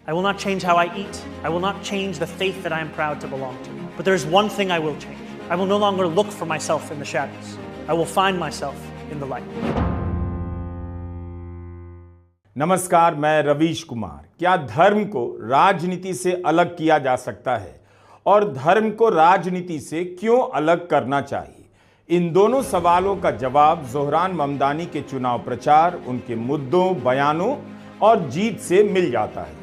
I will not change how I eat. I will not change the faith that I am proud to belong to. But there is one thing I will change. I will no longer look for myself in the shadows. I will find myself in the light. नमस्कार, मैं रवीश कुमार। क्या धर्म को राजनीति से अलग किया जा सकता है और धर्म को राजनीति से क्यों अलग करना चाहिए? इन दोनों सवालों का जवाब ज़ोहरान ममदानी के चुनाव प्रचार, उनके मुद्दों, बयानों और जीत से मिल जाता है।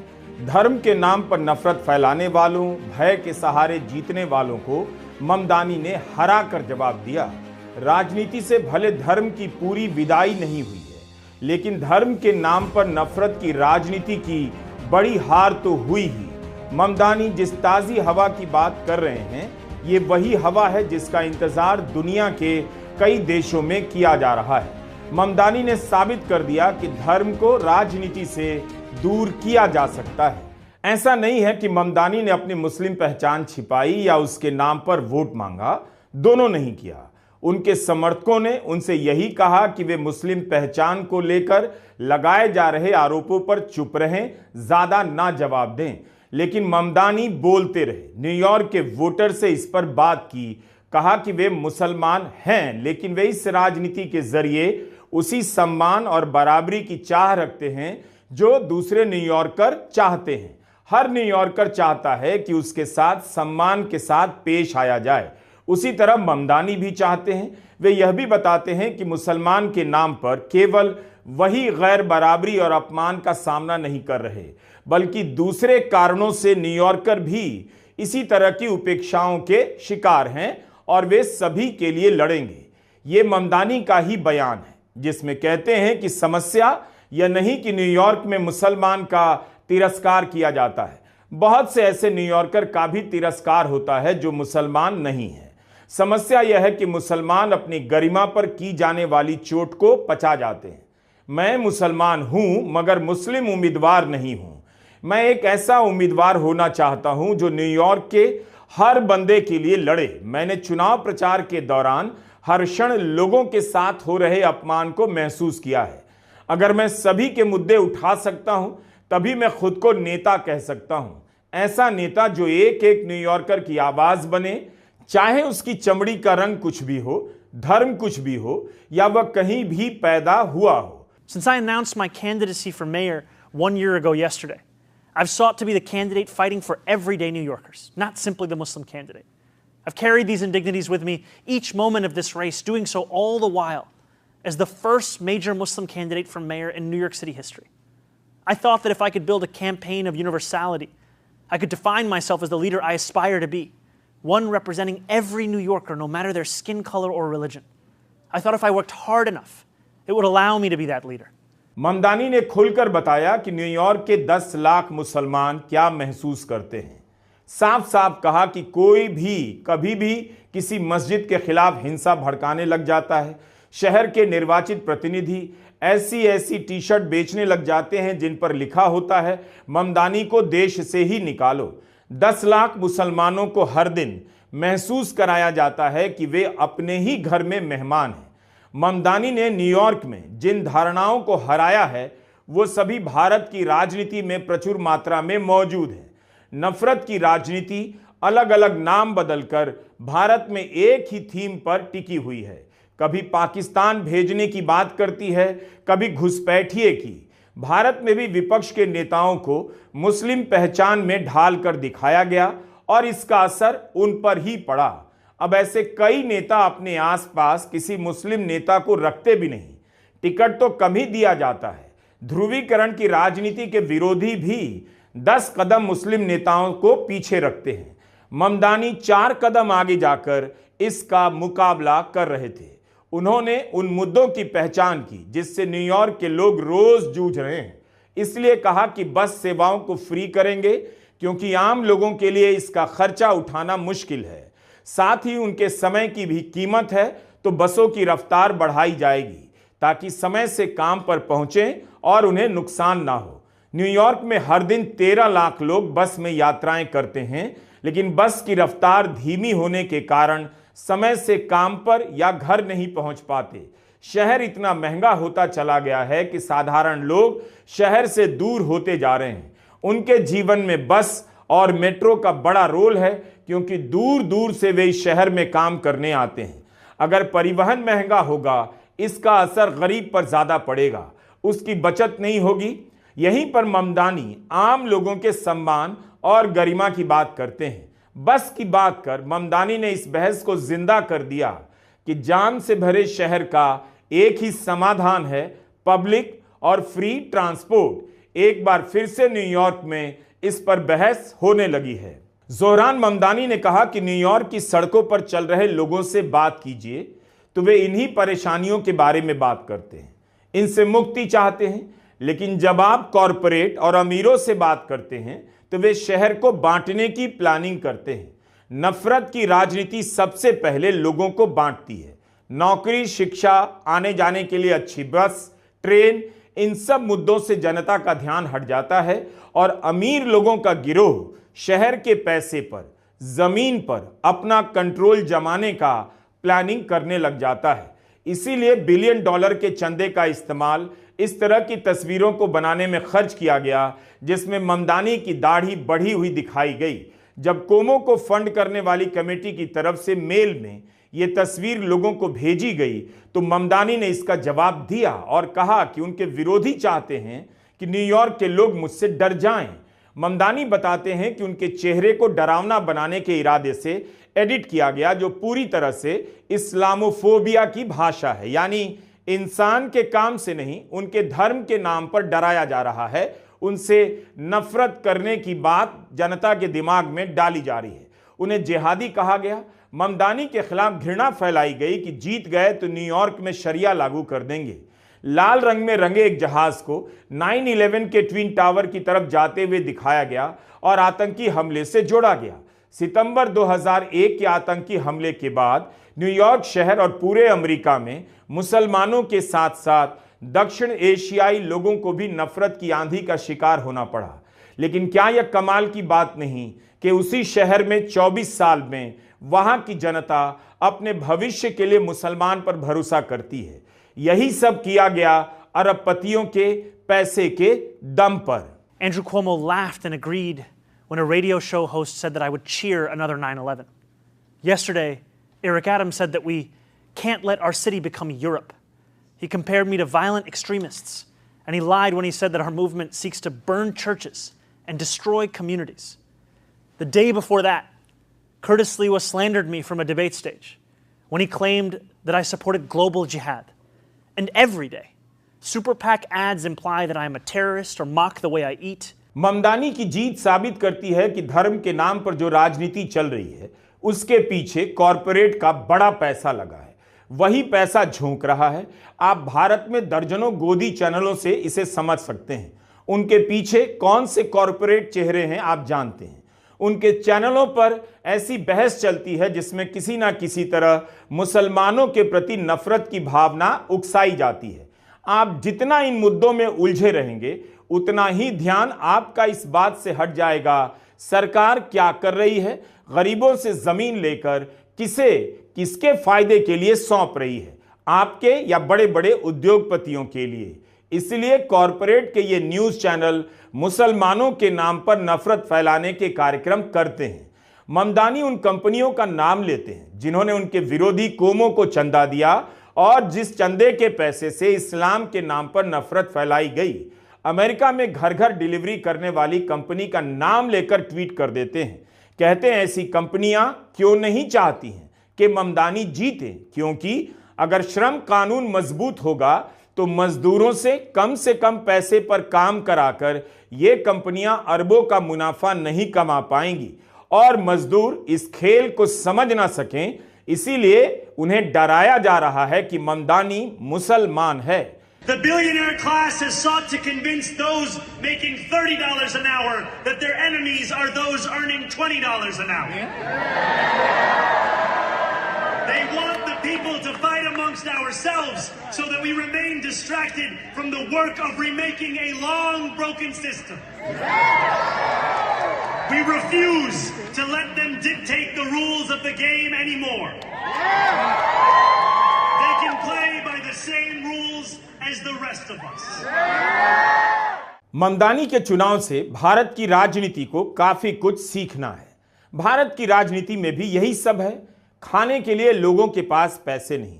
धर्म के नाम पर नफरत फैलाने वालों, भय के सहारे जीतने वालों को ममदानी ने हरा कर जवाब दिया। राजनीति से भले धर्म की पूरी विदाई नहीं हुई है, लेकिन धर्म के नाम पर नफरत की राजनीति की बड़ी हार तो हुई ही। ममदानी जिस ताज़ी हवा की बात कर रहे हैं, ये वही हवा है जिसका इंतजार दुनिया के कई देशों में किया जा रहा है। ममदानी ने साबित कर दिया कि धर्म को राजनीति से दूर किया जा सकता है। ऐसा नहीं है कि ममदानी ने अपनी मुस्लिम पहचान छिपाई या उसके नाम पर वोट मांगा, दोनों नहीं किया। उनके समर्थकों ने उनसे यही कहा कि वे मुस्लिम पहचान को लेकर लगाए जा रहे आरोपों पर चुप रहें, ज्यादा ना जवाब दें। लेकिन ममदानी बोलते रहे, न्यूयॉर्क के वोटर से इस पर बात की, कहा कि वे मुसलमान हैं, लेकिन वे इस राजनीति के जरिए उसी सम्मान और बराबरी की चाह रखते हैं जो दूसरे न्यूयॉर्कर चाहते हैं। हर न्यूयॉर्कर चाहता है कि उसके साथ सम्मान के साथ पेश आया जाए। उसी तरह ममदानी भी चाहते हैं। वे यह भी बताते हैं कि मुसलमान के नाम पर केवल वही गैर बराबरी और अपमान का सामना नहीं कर रहे, बल्कि दूसरे कारणों से न्यूयॉर्कर भी इसी तरह की उपेक्षाओं के शिकार हैं और वे सभी के लिए लड़ेंगे। ये ममदानी का ही बयान है, जिसमें कहते हैं कि समस्या यह नहीं कि न्यूयॉर्क में मुसलमान का तिरस्कार किया जाता है, बहुत से ऐसे न्यूयॉर्कर का भी तिरस्कार होता है जो मुसलमान नहीं है। समस्या यह है कि मुसलमान अपनी गरिमा पर की जाने वाली चोट को पचा जाते हैं। मैं मुसलमान हूं, मगर मुस्लिम उम्मीदवार नहीं हूं। मैं एक ऐसा उम्मीदवार होना चाहता हूं जो न्यूयॉर्क के हर बंदे के लिए लड़े। मैंने चुनाव प्रचार के दौरान हर क्षण लोगों के साथ हो रहे अपमान को महसूस किया है। अगर मैं सभी के मुद्दे उठा सकता हूं, तभी मैं खुद को नेता कह सकता हूं। ऐसा नेता जो एक एक न्यूयॉर्कर की आवाज बने, चाहे उसकी चमड़ी का रंग कुछ भी हो, धर्म कुछ भी हो, या वह कहीं भी पैदा हुआ हो। Since I announced my candidacy for mayor 1 year ago yesterday, I've sought to be the candidate fighting for everyday New Yorkers, not simply the Muslim candidate. I've carried these indignities with me each moment of this race, doing so all the while as the first major Muslim candidate for mayor in New York City history. I thought that if I could build a campaign of universality, I could define myself as the leader I aspire to be, one representing every New Yorker, no matter their skin color or religion. I thought if I worked hard enough, it would allow me to be that leader. Mamdani ने खुलकर बताया कि New York के 10 लाख मुसलमान क्या महसूस करते हैं। साफ साफ कहा कि कोई भी कभी भी किसी मस्जिद के खिलाफ हिंसा भड़काने लग जाता है। शहर के निर्वाचित प्रतिनिधि ऐसी टी शर्ट बेचने लग जाते हैं जिन पर लिखा होता है, ममदानी को देश से ही निकालो। 10 लाख मुसलमानों को हर दिन महसूस कराया जाता है कि वे अपने ही घर में मेहमान हैं। ममदानी ने न्यूयॉर्क में जिन धारणाओं को हराया है, वो सभी भारत की राजनीति में प्रचुर मात्रा में मौजूद है। नफरत की राजनीति अलग अलग नाम बदलकर भारत में एक ही थीम पर टिकी हुई है। कभी पाकिस्तान भेजने की बात करती है, कभी घुसपैठिए की। भारत में भी विपक्ष के नेताओं को मुस्लिम पहचान में ढाल कर दिखाया गया और इसका असर उन पर ही पड़ा। अब ऐसे कई नेता अपने आसपास किसी मुस्लिम नेता को रखते भी नहीं, टिकट तो कम ही दिया जाता है। ध्रुवीकरण की राजनीति के विरोधी भी 10 कदम मुस्लिम नेताओं को पीछे रखते हैं। ममदानी 4 कदम आगे जाकर इसका मुकाबला कर रहे थे। उन्होंने उन मुद्दों की पहचान की जिससे न्यूयॉर्क के लोग रोज जूझ रहे हैं। इसलिए कहा कि बस सेवाओं को फ्री करेंगे, क्योंकि आम लोगों के लिए इसका खर्चा उठाना मुश्किल है। साथ ही उनके समय की भी कीमत है, तो बसों की रफ्तार बढ़ाई जाएगी ताकि समय से काम पर पहुंचें और उन्हें नुकसान ना हो। न्यूयॉर्क में हर दिन 13 लाख लोग बस में यात्राएं करते हैं, लेकिन बस की रफ्तार धीमी होने के कारण समय से काम पर या घर नहीं पहुंच पाते। शहर इतना महंगा होता चला गया है कि साधारण लोग शहर से दूर होते जा रहे हैं। उनके जीवन में बस और मेट्रो का बड़ा रोल है, क्योंकि दूर दूर से वे इस शहर में काम करने आते हैं। अगर परिवहन महंगा होगा, इसका असर गरीब पर ज्यादा पड़ेगा, उसकी बचत नहीं होगी। यहीं पर ममदानी आम लोगों के सम्मान और गरिमा की बात करते हैं। बस की बात कर ममदानी ने इस बहस को जिंदा कर दिया कि जाम से भरे शहर का एक ही समाधान है, पब्लिक और फ्री ट्रांसपोर्ट। एक बार फिर से न्यूयॉर्क में इस पर बहस होने लगी है। जोहरान ममदानी ने कहा कि न्यूयॉर्क की सड़कों पर चल रहे लोगों से बात कीजिए तो वे इन्हीं परेशानियों के बारे में बात करते हैं, इनसे मुक्ति चाहते हैं। लेकिन जब आप कॉरपोरेट और अमीरों से बात करते हैं तो वे शहर को बांटने की प्लानिंग करते हैं। नफरत की राजनीति सबसे पहले लोगों को बांटती है। नौकरी, शिक्षा, आने जाने के लिए अच्छी बस, ट्रेन, इन सब मुद्दों से जनता का ध्यान हट जाता है और अमीर लोगों का गिरोह शहर के पैसे पर, जमीन पर अपना कंट्रोल जमाने का प्लानिंग करने लग जाता है। इसीलिए बिलियन डॉलर के चंदे का इस्तेमाल इस तरह की तस्वीरों को बनाने में खर्च किया गया, जिसमें ममदानी की दाढ़ी बढ़ी हुई दिखाई गई। जब कोमो को फंड करने वाली कमेटी की तरफ से मेल में यह तस्वीर लोगों को भेजी गई तो ममदानी ने इसका जवाब दिया और कहा कि उनके विरोधी चाहते हैं कि न्यूयॉर्क के लोग मुझसे डर जाएं। ममदानी बताते हैं कि उनके चेहरे को डरावना बनाने के इरादे से एडिट किया गया, जो पूरी तरह से इस्लामोफोबिया की भाषा है, यानी इंसान के काम से नहीं, उनके धर्म के नाम पर डराया जा रहा है। उनसे नफरत करने की बात जनता के दिमाग में डाली जा रही है। उन्हें जिहादी कहा गया। ममदानी के खिलाफ घृणा फैलाई गई कि जीत गए तो न्यूयॉर्क में शरिया लागू कर देंगे। लाल रंग में रंगे एक जहाज को 9/11 के ट्विन टावर की तरफ जाते हुए दिखाया गया और आतंकी हमले से जोड़ा गया। सितंबर 2001 के आतंकी हमले के बाद न्यूयॉर्क शहर और पूरे अमेरिका में मुसलमानों के साथ साथ दक्षिण एशियाई लोगों को भी नफरत की आंधी का शिकार होना पड़ा। लेकिन क्या यह कमाल की बात नहीं कि उसी शहर में 24 साल में वहां की जनता अपने भविष्य के लिए मुसलमान पर भरोसा करती है। यही सब किया गया अरबपतियों के पैसे के दम पर। Andrew Cuomo laughed and agreed when a radio show host said that I would cheer another 9/11. Yesterday, Eric Adams said that we can't let our city become Europe. He compared me to violent extremists, and he lied when he said that our movement seeks to burn churches and destroy communities. The day before that, Curtis Lewa slandered me from a debate stage when he claimed that I supported global jihad. And every day, Super PAC ads imply that I am a terrorist or mock the way I eat. Mamdani की जीत साबित करती है कि धर्म के नाम पर जो राजनीति चल रही है उसके पीछे कॉरपोरेट का बड़ा पैसा लगा है। वही पैसा झोंक रहा है। आप भारत में दर्जनों गोदी चैनलों से इसे समझ सकते हैं। उनके पीछे कौन से कॉरपोरेट चेहरे हैं आप जानते हैं। उनके चैनलों पर ऐसी बहस चलती है जिसमें किसी ना किसी तरह मुसलमानों के प्रति नफरत की भावना उकसाई जाती है। आप जितना इन मुद्दों में उलझे रहेंगे उतना ही ध्यान आपका इस बात से हट जाएगा सरकार क्या कर रही है, गरीबों से जमीन लेकर किसे किसके फायदे के लिए सौंप रही है, आपके या बड़े बड़े उद्योगपतियों के लिए। इसलिए कॉरपोरेट के ये न्यूज चैनल मुसलमानों के नाम पर नफरत फैलाने के कार्यक्रम करते हैं। ममदानी उन कंपनियों का नाम लेते हैं जिन्होंने उनके विरोधी कोमों को चंदा दिया और जिस चंदे के पैसे से इस्लाम के नाम पर नफरत फैलाई गई। अमेरिका में घर घर डिलीवरी करने वाली कंपनी का नाम लेकर ट्वीट कर देते हैं। कहते हैं ऐसी कंपनियां क्यों नहीं चाहती हैं कि ममदानी जीते, क्योंकि अगर श्रम कानून मजबूत होगा तो मजदूरों से कम पैसे पर काम कराकर ये कंपनियां अरबों का मुनाफा नहीं कमा पाएंगी और मजदूर इस खेल को समझ ना सकें, इसीलिए उन्हें डराया जा रहा है कि ममदानी मुसलमान है। The billionaire class has sought to convince those making $30 an hour that their enemies are those earning $20 an hour. They want the people to fight amongst ourselves so that we remain distracted from the work of remaking a long broken system. We refuse to let them dictate the rules of the game anymore. They can play by the same rules as the rest of us. Mamdani के चुनाव से भारत की राजनीति को काफी कुछ सीखना है। भारत की राजनीति में भी यही सब है। खाने के लिए लोगों के पास पैसे नहीं,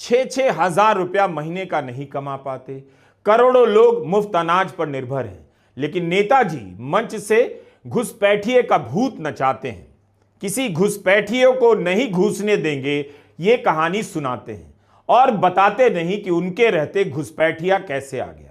6-6 हजार रुपया महीने का नहीं कमा पाते, करोड़ों लोग मुफ्त अनाज पर निर्भर हैं, लेकिन नेताजी मंच से घुसपैठिए का भूत नचाते हैं। किसी घुसपैठियों को नहीं घुसने देंगे ये कहानी सुनाते हैं और बताते नहीं कि उनके रहते घुसपैठिया कैसे आ गया।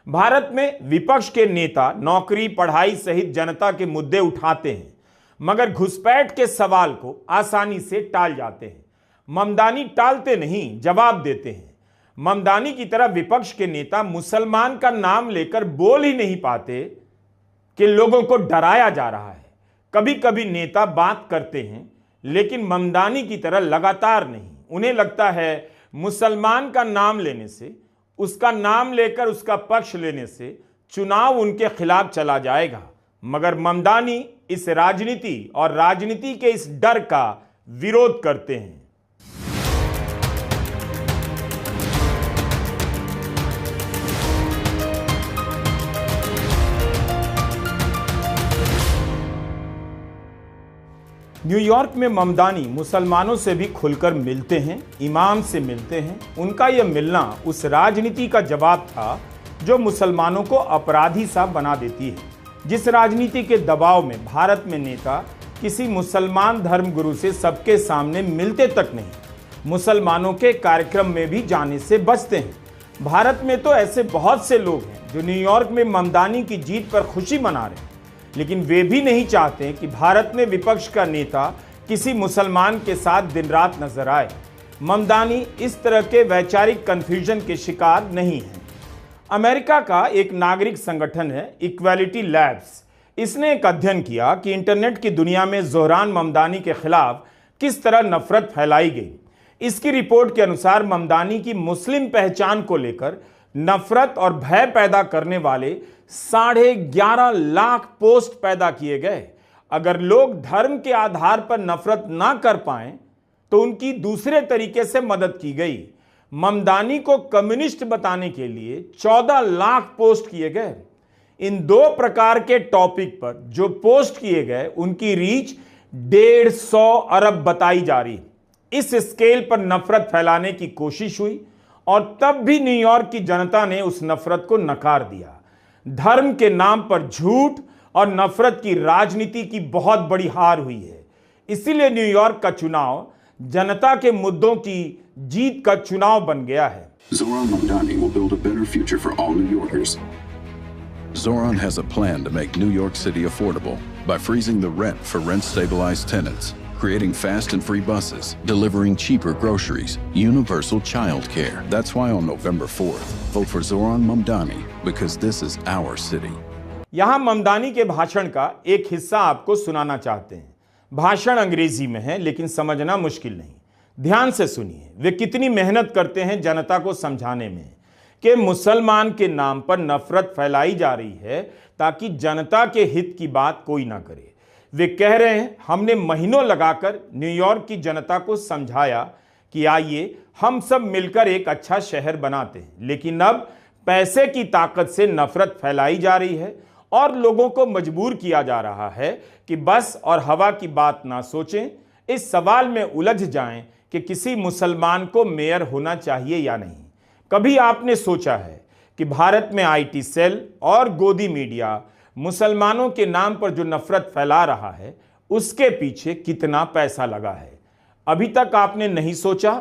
भारत में विपक्ष के नेता नौकरी, पढ़ाई सहित जनता के मुद्दे उठाते हैं, मगर घुसपैठ के सवाल को आसानी से टाल जाते हैं। ममदानी टालते नहीं, जवाब देते हैं। ममदानी की तरह विपक्ष के नेता मुसलमान का नाम लेकर बोल ही नहीं पाते कि लोगों को डराया जा रहा है। कभी कभी नेता बात करते हैं, लेकिन ममदानी की तरह लगातार नहीं। उन्हें लगता है मुसलमान का नाम लेने से, उसका नाम लेकर उसका पक्ष लेने से चुनाव उनके खिलाफ चला जाएगा। मगर ममदानी इस राजनीति और राजनीति के इस डर का विरोध करते हैं। न्यूयॉर्क में ममदानी मुसलमानों से भी खुलकर मिलते हैं, इमाम से मिलते हैं। उनका यह मिलना उस राजनीति का जवाब था जो मुसलमानों को अपराधी सा बना देती है। जिस राजनीति के दबाव में भारत में नेता किसी मुसलमान धर्मगुरु से सबके सामने मिलते तक नहीं, मुसलमानों के कार्यक्रम में भी जाने से बचते हैं। भारत में तो ऐसे बहुत से लोग हैं जो न्यूयॉर्क में ममदानी की जीत पर खुशी मना रहे हैं, लेकिन वे भी नहीं चाहते कि भारत में विपक्ष का नेता किसी मुसलमान के साथ दिन रात नजर आए। ममदानी इस तरह के वैचारिक कंफ्यूजन के शिकार नहीं है। अमेरिका का एक नागरिक संगठन है इक्वालिटी लैब्स। इसने एक अध्ययन किया कि इंटरनेट की दुनिया में ज़ोहरान ममदानी के खिलाफ किस तरह नफरत फैलाई गई। इसकी रिपोर्ट के अनुसार ममदानी की मुस्लिम पहचान को लेकर नफरत और भय पैदा करने वाले 11.5 लाख पोस्ट पैदा किए गए। अगर लोग धर्म के आधार पर नफरत ना कर पाएं तो उनकी दूसरे तरीके से मदद की गई। ममदानी को कम्युनिस्ट बताने के लिए 14 लाख पोस्ट किए गए। इन दो प्रकार के टॉपिक पर जो पोस्ट किए गए उनकी रीच 150 अरब बताई जा रही। इस स्केल पर नफरत फैलाने की कोशिश हुई और तब भी न्यूयॉर्क की जनता ने उस नफरत को नकार दिया। धर्म के नाम पर झूठ और नफरत की राजनीति की बहुत बड़ी हार हुई है। इसीलिए न्यूयॉर्क का चुनाव जनता के मुद्दों की जीत का चुनाव बन गया है। Zohran Mamdani will build a better future for all New Yorkers. Zohran has a plan to make New York City affordable by freezing the rent for rent-stabilized tenants, creating fast and free buses, delivering cheaper groceries, universal child care. That's why on November 4th, vote for Zohran Mamdani because this is our city. यहां ममदानी के भाषण का एक हिस्सा आपको सुनाना चाहते हैं। भाषण अंग्रेजी में है, लेकिन समझना मुश्किल नहीं। ध्यान से सुनिए, वे कितनी मेहनत करते हैं जनता को समझाने में कि मुसलमान के नाम पर नफरत फैलाई जा रही है ताकि जनता के हित की बात कोई ना करे। वे कह रहे हैं, हमने महीनों लगाकर न्यूयॉर्क की जनता को समझाया कि आइए हम सब मिलकर एक अच्छा शहर बनाते हैं, लेकिन अब पैसे की ताकत से नफरत फैलाई जा रही है और लोगों को मजबूर किया जा रहा है कि बस और हवा की बात ना सोचें, इस सवाल में उलझ जाएं कि किसी मुसलमान को मेयर होना चाहिए या नहीं। कभी आपने सोचा है कि भारत में आईटी सेल और गोदी मीडिया मुसलमानों के नाम पर जो नफरत फैला रहा है उसके पीछे कितना पैसा लगा है? अभी तक आपने नहीं सोचा?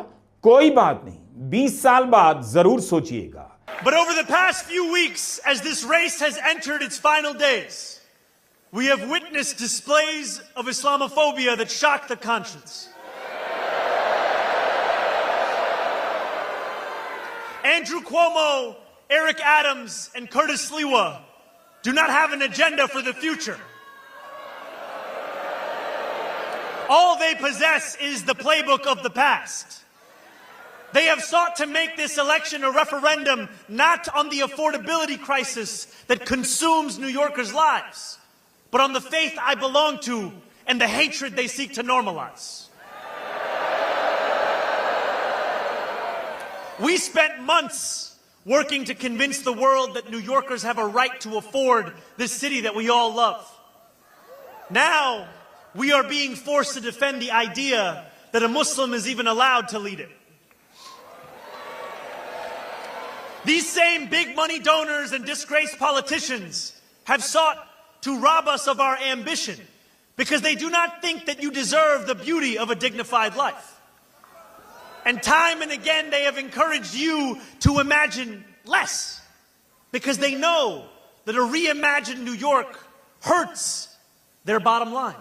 कोई बात नहीं, 20 साल बाद जरूर सोचिएगा। But over the past few weeks, as this race has entered its final days, we have witnessed displays of Islamophobia that shock the conscience. Andrew Cuomo, Eric Adams, and Curtis Sliwa do not have an agenda for the future. All they possess is the playbook of the past. They have sought to make this election a referendum not on the affordability crisis that consumes New Yorkers' lives, but on the faith I belong to and the hatred they seek to normalize. We spent months working to convince the world that New Yorkers have a right to afford this city that we all love. Now, we are being forced to defend the idea that a Muslim is even allowed to lead it. These same big money donors and disgraced politicians have sought to rob us of our ambition because they do not think that you deserve the beauty of a dignified life. And time and again, they have encouraged you to imagine less because they know that a reimagined New York hurts their bottom line.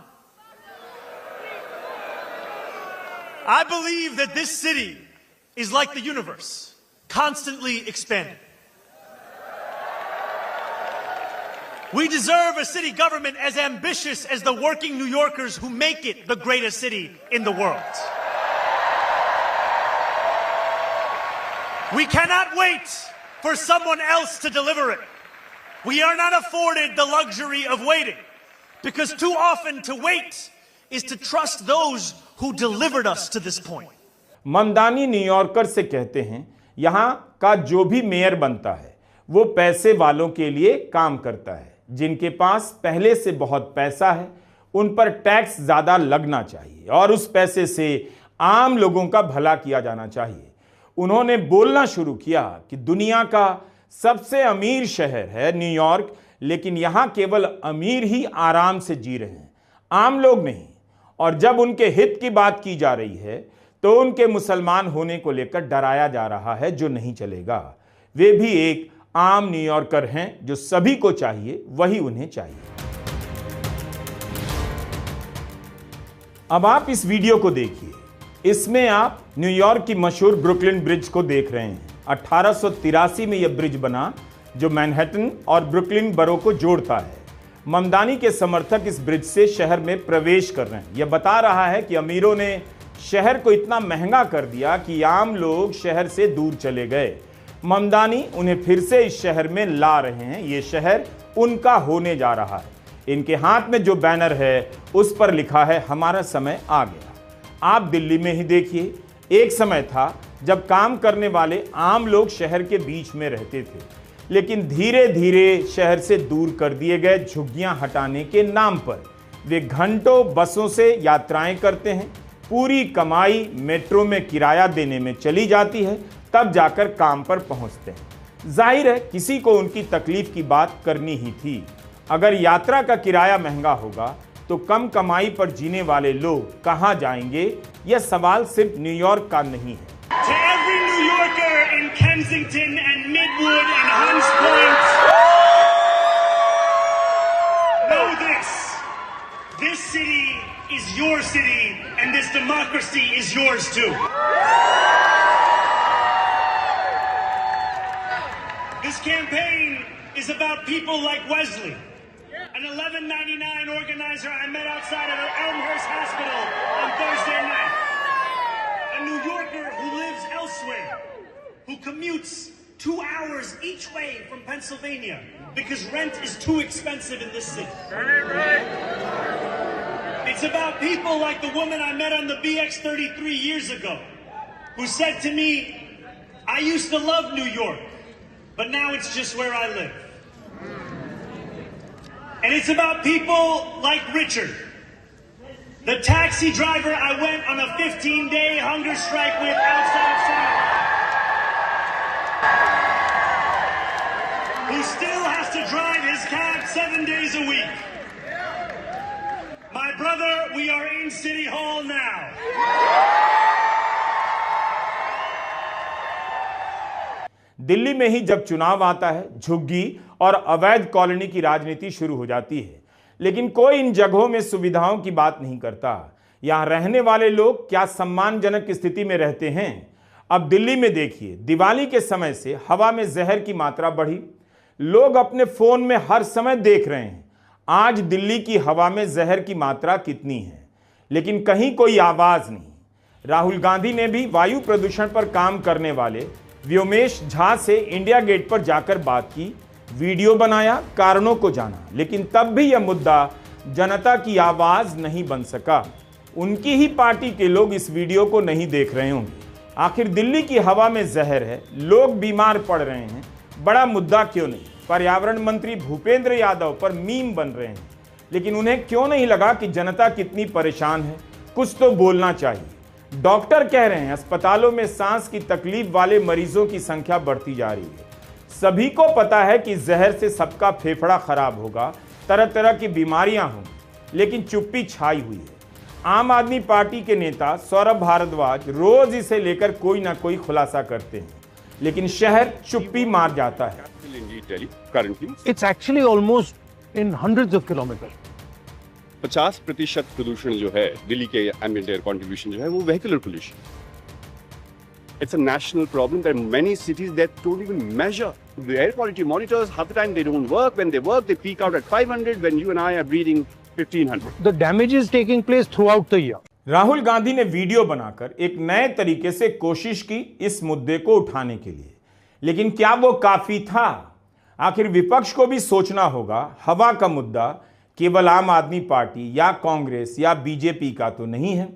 I believe that this city is like the universe, constantly expanding. We deserve a city government as ambitious as the working New Yorkers who make it the greatest city in the world. We cannot wait for someone else to deliver it. We are not afforded the luxury of waiting, because too often to wait is to trust those who delivered us to this point. Mamdani New Yorker से कहते हैं, यहाँ का जो भी mayor बनता है वो पैसे वालों के लिए काम करता है। जिनके पास पहले से बहुत पैसा है उन पर टैक्स ज्यादा लगना चाहिए और उस पैसे से आम लोगों का भला किया जाना चाहिए। उन्होंने बोलना शुरू किया कि दुनिया का सबसे अमीर शहर है न्यूयॉर्क, लेकिन यहां केवल अमीर ही आराम से जी रहे हैं, आम लोग नहीं। और जब उनके हित की बात की जा रही है तो उनके मुसलमान होने को लेकर डराया जा रहा है, जो नहीं चलेगा। वे भी एक आम न्यूयॉर्कर हैं, जो सभी को चाहिए वही उन्हें चाहिए। अब आप इस वीडियो को देखिए। इसमें आप न्यूयॉर्क की मशहूर ब्रुकलिन ब्रिज को देख रहे हैं। 1883 में यह ब्रिज बना जो मैनहट्टन और ब्रुकलिन बरो को जोड़ता है। ममदानी के समर्थक इस ब्रिज से शहर में प्रवेश कर रहे हैं। यह बता रहा है कि अमीरों ने शहर को इतना महंगा कर दिया कि आम लोग शहर से दूर चले गए। ममदानी उन्हें फिर से इस शहर में ला रहे हैं। ये शहर उनका होने जा रहा है। इनके हाथ में जो बैनर है उस पर लिखा है, हमारा समय आ गया। आप दिल्ली में ही देखिए, एक समय था जब काम करने वाले आम लोग शहर के बीच में रहते थे, लेकिन धीरे धीरे शहर से दूर कर दिए गए झुग्गियां हटाने के नाम पर। वे घंटों बसों से यात्राएं करते हैं, पूरी कमाई मेट्रो में किराया देने में चली जाती है, तब जाकर काम पर पहुंचते हैं। जाहिर है किसी को उनकी तकलीफ की बात करनी ही थी। अगर यात्रा का किराया महंगा होगा तो कम कमाई पर जीने वाले लोग कहां जाएंगे? यह सवाल सिर्फ न्यूयॉर्क का नहीं है। To every New Yorker in Kensington and Midwood and Hunts Point, know this. This city is your city and this democracy is yours too. This campaign is about people like Wesley, an 1199 organizer I met outside of Elmhurst Hospital on Thursday night. A New Yorker who lives elsewhere, who commutes 2 hours each way from Pennsylvania because rent is too expensive in this city. It's about people like the woman I met on the BX33 years ago, who said to me, I used to love New York, but now it's just where I live. And it's about people like Richard, the taxi driver I went on a 15-day hunger strike with outside of Somerville, who still has to drive his cab 7 days a week. My brother, we are in City Hall now. Delhi में ही जब चुनाव आता है, झुग्गी और अवैध colony की राजनीति शुरू हो जाती है। लेकिन कोई इन जगहों में सुविधाओं की बात नहीं करता। यहां रहने वाले लोग क्या सम्मानजनक स्थिति में रहते हैं? अब दिल्ली में देखिए, दिवाली के समय से हवा में जहर की मात्रा बढ़ी। लोग अपने फोन में हर समय देख रहे हैं आज दिल्ली की हवा में जहर की मात्रा कितनी है, लेकिन कहीं कोई आवाज नहीं। राहुल गांधी ने भी वायु प्रदूषण पर काम करने वाले व्योमेश झा से इंडिया गेट पर जाकर बात की, वीडियो बनाया, कारणों को जाना, लेकिन तब भी यह मुद्दा जनता की आवाज नहीं बन सका। उनकी ही पार्टी के लोग इस वीडियो को नहीं देख रहे होंगे। आखिर दिल्ली की हवा में जहर है, लोग बीमार पड़ रहे हैं, बड़ा मुद्दा क्यों नहीं? पर्यावरण मंत्री भूपेंद्र यादव पर मीम बन रहे हैं, लेकिन उन्हें क्यों नहीं लगा कि जनता कितनी परेशान है? कुछ तो बोलना चाहिए। डॉक्टर कह रहे हैं अस्पतालों में सांस की तकलीफ वाले मरीजों की संख्या बढ़ती जा रही है। सभी को पता है कि जहर से सबका फेफड़ा खराब होगा, तरह तरह की बीमारियां होंगी, लेकिन चुप्पी छाई हुई है। आम आदमी पार्टी के नेता सौरभ भारद्वाज रोज इसे लेकर कोई ना कोई खुलासा करते हैं, लेकिन शहर चुप्पी मार जाता है। It's actually almost in hundreds of kilometers. 50% प्रदूषण जो है दिल्ली के एम्बिएंट एयर कंट्रीब्यूशन जो है वो vehicular pollution. It's a national problem. There are many cities that don't even measure. The air quality monitors, half the time they don't work. When they work, they peak out at 500 when you and I are breathing 1500. The damage is taking place throughout the year. Rahul Gandhi ने video बनाकर एक नए तरीके से कोशिश की इस मुद्दे को उठाने के लिए, लेकिन क्या वो काफी था? आखिर विपक्ष को भी सोचना होगा, हवा का मुद्दा केवल आम आदमी पार्टी या कांग्रेस या बीजेपी का तो नहीं है।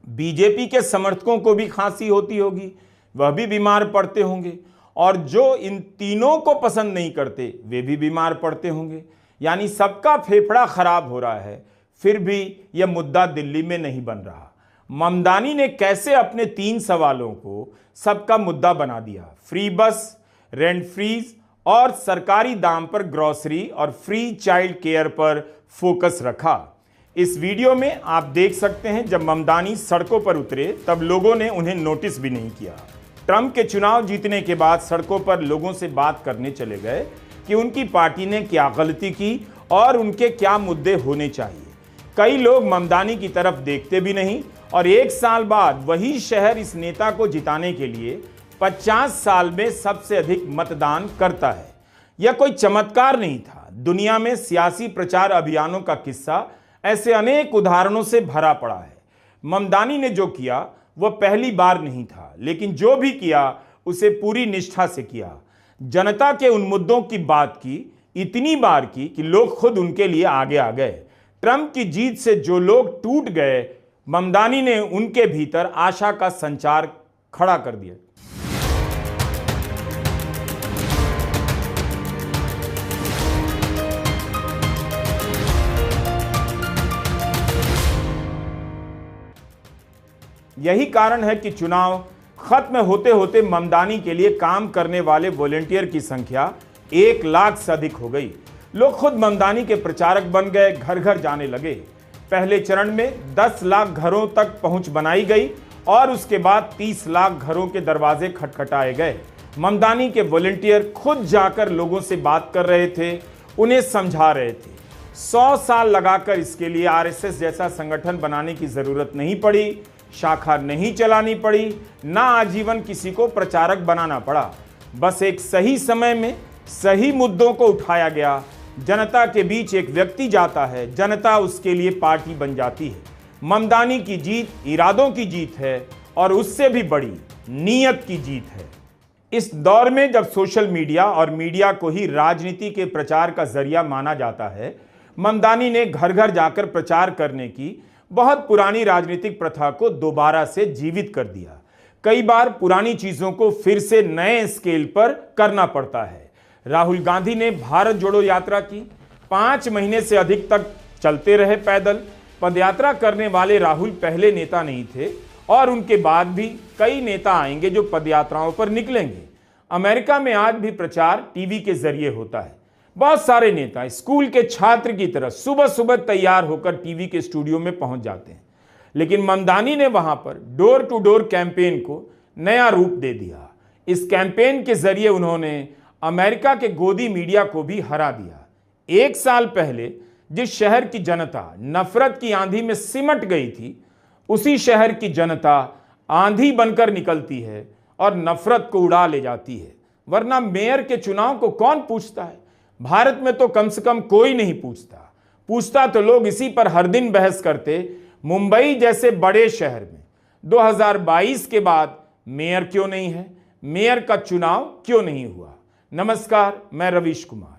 बीजेपी के समर्थकों को भी खांसी होती होगी, वह भी बीमार पड़ते होंगे, और जो इन तीनों को पसंद नहीं करते वे भी बीमार पड़ते होंगे। यानी सबका फेफड़ा खराब हो रहा है, फिर भी यह मुद्दा दिल्ली में नहीं बन रहा। ममदानी ने कैसे अपने 3 सवालों को सबका मुद्दा बना दिया? फ्री बस, रेंट फ्रीज और सरकारी दाम पर ग्रोसरी और फ्री चाइल्ड केयर पर फोकस रखा। इस वीडियो में आप देख सकते हैं जब ममदानी सड़कों पर उतरे तब लोगों ने उन्हें नोटिस भी नहीं किया। ट्रंप के चुनाव जीतने के बाद सड़कों पर लोगों से बात करने चले गए कि उनकी पार्टी ने क्या गलती की और उनके क्या मुद्दे होने चाहिए। कई लोग ममदानी की तरफ देखते भी नहीं, और 1 साल बाद वही शहर इस नेता को जिताने के लिए 50 साल में सबसे अधिक मतदान करता है। यह कोई चमत्कार नहीं था। दुनिया में सियासी प्रचार अभियानों का किस्सा ऐसे अनेक उदाहरणों से भरा पड़ा है। ममदानी ने जो किया वह पहली बार नहीं था, लेकिन जो भी किया उसे पूरी निष्ठा से किया। जनता के उन मुद्दों की बात की, इतनी बार की कि लोग खुद उनके लिए आगे आ गए। ट्रंप की जीत से जो लोग टूट गए, ममदानी ने उनके भीतर आशा का संचार खड़ा कर दिया। यही कारण है कि चुनाव खत्म होते होते ममदानी के लिए काम करने वाले वॉलंटियर की संख्या 1 लाख से अधिक हो गई। लोग खुद ममदानी के प्रचारक बन गए, घर घर जाने लगे। पहले चरण में 10 लाख घरों तक पहुंच बनाई गई और उसके बाद 30 लाख घरों के दरवाजे खटखटाए गए। ममदानी के वॉलंटियर खुद जाकर लोगों से बात कर रहे थे, उन्हें समझा रहे थे। 100 साल लगाकर इसके लिए आरएसएस जैसा संगठन बनाने की जरूरत नहीं पड़ी, शाखा नहीं चलानी पड़ी, ना आजीवन किसी को प्रचारक बनाना पड़ा। बस एक सही समय में सही मुद्दों को उठाया गया। जनता के बीच एक व्यक्ति जाता है, जनता उसके लिए पार्टी बन जाती है। ममदानी की जीत इरादों की जीत है और उससे भी बड़ी नीयत की जीत है। इस दौर में जब सोशल मीडिया और मीडिया को ही राजनीति के प्रचार का जरिया माना जाता है, ममदानी ने घर घर जाकर प्रचार करने की बहुत पुरानी राजनीतिक प्रथा को दोबारा से जीवित कर दिया। कई बार पुरानी चीजों को फिर से नए स्केल पर करना पड़ता है। राहुल गांधी ने भारत जोड़ो यात्रा की, 5 महीने से अधिक तक चलते रहे पैदल। पदयात्रा करने वाले राहुल पहले नेता नहीं थे और उनके बाद भी कई नेता आएंगे जो पदयात्राओं पर निकलेंगे। अमेरिका में आज भी प्रचार टीवी के जरिए होता है। बहुत सारे नेता स्कूल के छात्र की तरह सुबह सुबह तैयार होकर टीवी के स्टूडियो में पहुंच जाते हैं, लेकिन ममदानी ने वहां पर डोर टू डोर कैंपेन को नया रूप दे दिया। इस कैंपेन के जरिए उन्होंने अमेरिका के गोदी मीडिया को भी हरा दिया। 1 साल पहले जिस शहर की जनता नफरत की आंधी में सिमट गई थी, उसी शहर की जनता आंधी बनकर निकलती है और नफरत को उड़ा ले जाती है। वरना मेयर के चुनाव को कौन पूछता है? भारत में तो कम से कम कोई नहीं पूछता तो लोग इसी पर हर दिन बहस करते। मुंबई जैसे बड़े शहर में 2022 के बाद मेयर क्यों नहीं है? मेयर का चुनाव क्यों नहीं हुआ? नमस्कार, मैं रवीश कुमार।